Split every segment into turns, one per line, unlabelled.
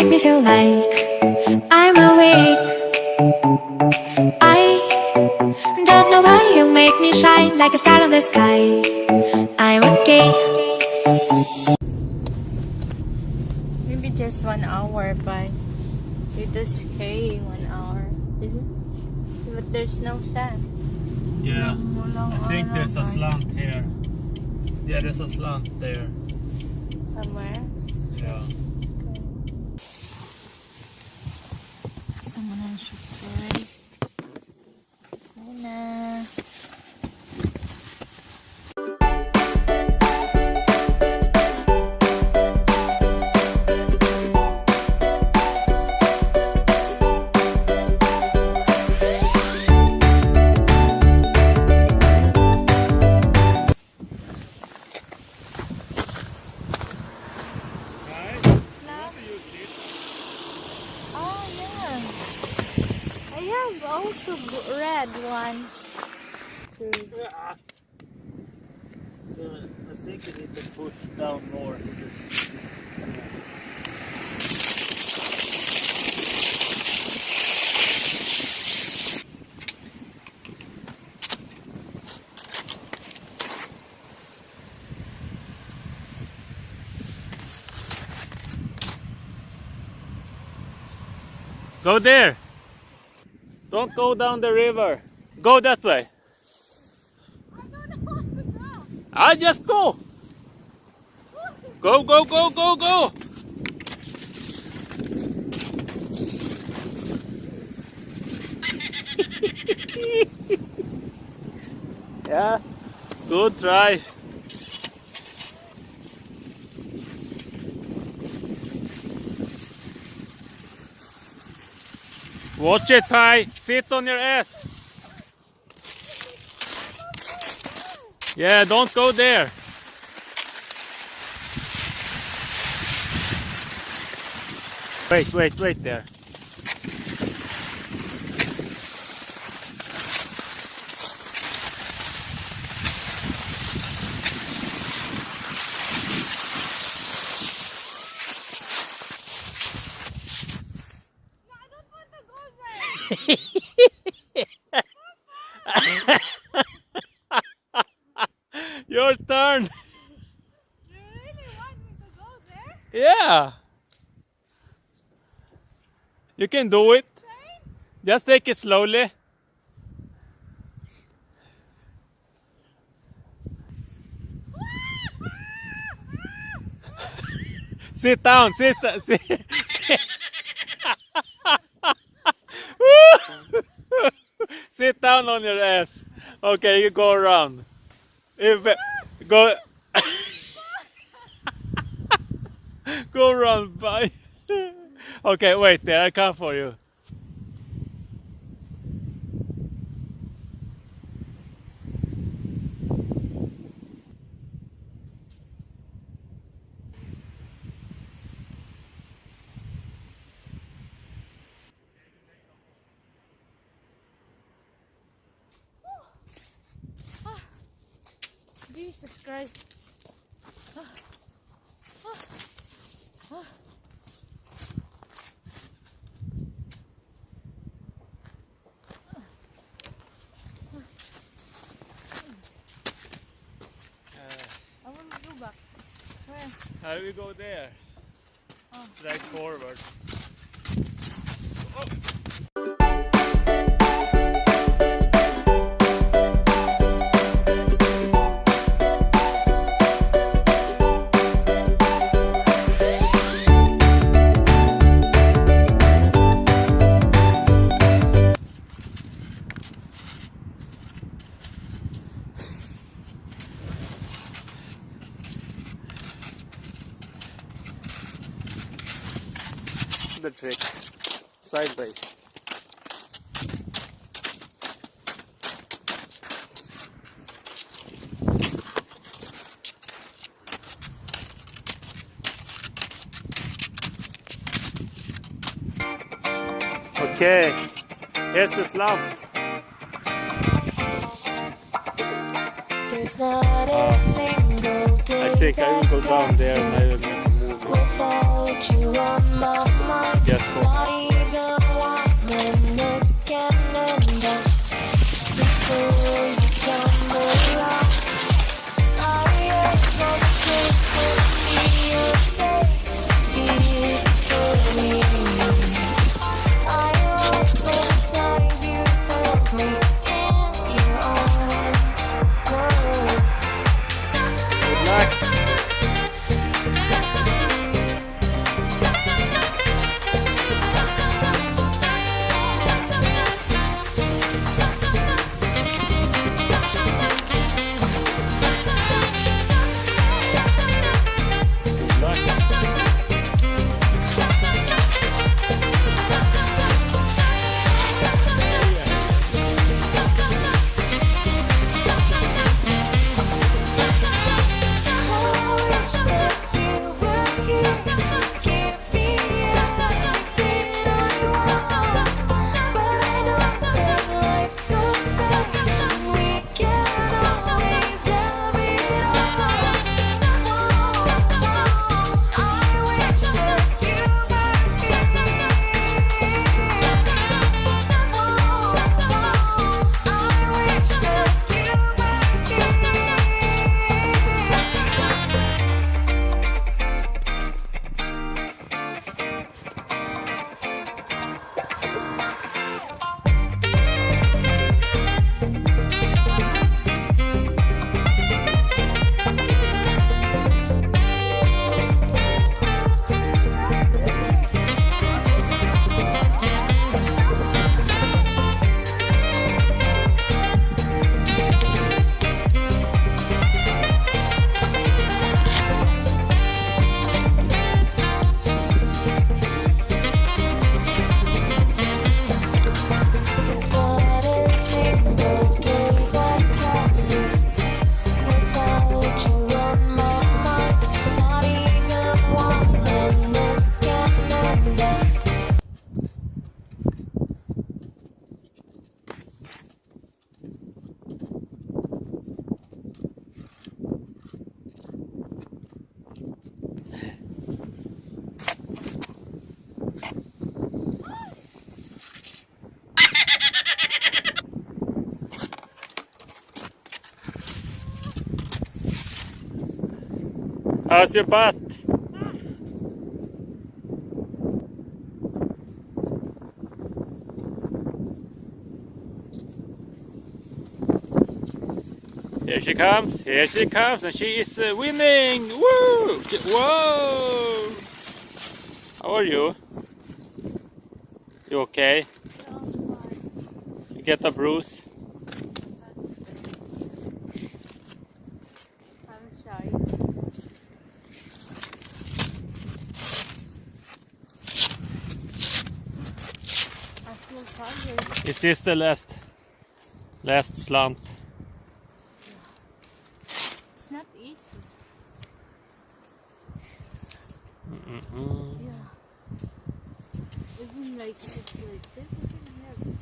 make me feel like I'm awake. I don't know why you make me shine like a star in the sky. I'm okay.
Maybe just 1 hour, but it is skiing 1 hour. Is it? But there's no sand.
Yeah, I think there's a slant here. Yeah, there's a slant there.
Somewhere?
Yeah.
Someone on surprise. Sana. Also red one.
I think you need to push down more. Go there. Don't go down the river. Go that way.
I don't know what to go.
I just go. Go, go, go, go, go. Yeah, good try. Watch it, Ty. Sit on your ass. Yeah, don't go there. Wait there. Your turn.
You really want me to go there?
Yeah. You can do it. Just take it slowly. Sit down. Sit. Sit down on your ass. Okay, you go around. Go. Go around. Bye. Okay, wait there. I come for you.
Jesus Christ. I want to go back. Where?
How do we go there?
Oh.
Right forward. Oh. The trick. Sideways. Okay, here's the slump.
There's not a single day
I think I will go down there and I will make a move.
Without you on my mind,
Yes, go.
not even 1 minute can end up before you come around. I have no place to see your face before me. I love the times you held me in your arms. Whoa.
Good luck. How's your butt? Here she comes, and she is winning! Woo! Whoa! How are you? You okay? You get a bruise?
I'm shy. I feel tired.
Is this the last slant?
It's not easy.
Mm-mm.
Yeah. Even like just like this, it's heavy.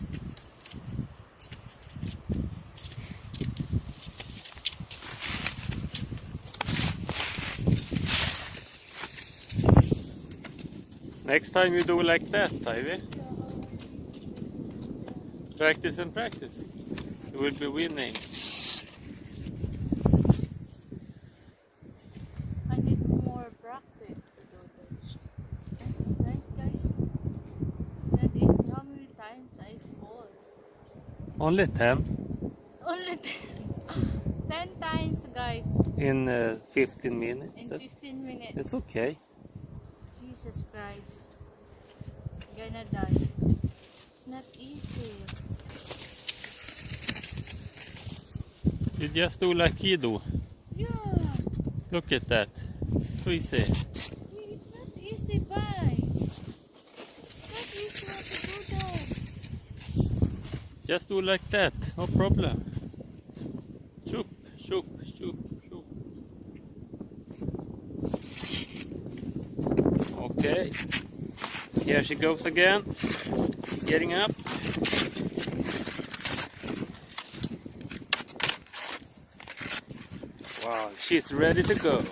Next time you do like that, Ivy. Practice and practice. You will be winning.
I need more practice to do this. Right, guys? It's not easy. How many times I fall?
Only 10
Only 10 times, guys.
in 15 minutes.
In 15 minutes.
It's okay.
Jesus Christ. Gonna die. It's not easy.
You just do like you do.
Yeah.
Look at that. So easy.
It's not easy, bye. It's not easy how to do that.
Just do like that. No problem. Shoop, shoop, shoop, shoop. Okay. Here she goes again. Getting up. Wow, she's ready to go.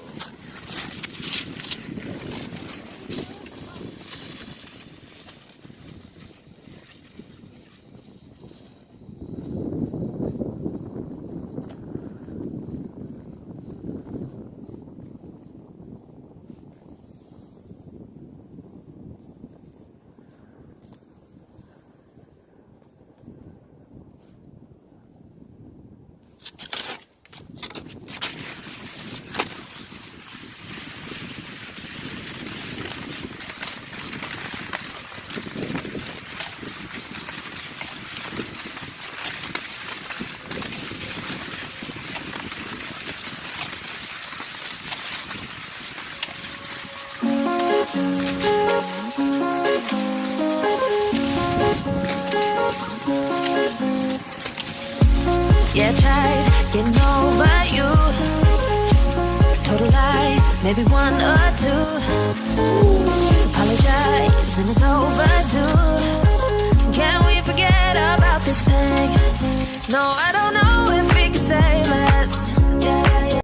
Yeah, I tried getting over you. Total lie, maybe one or two. Apologize and it's overdue. Can we forget about this thing? No, I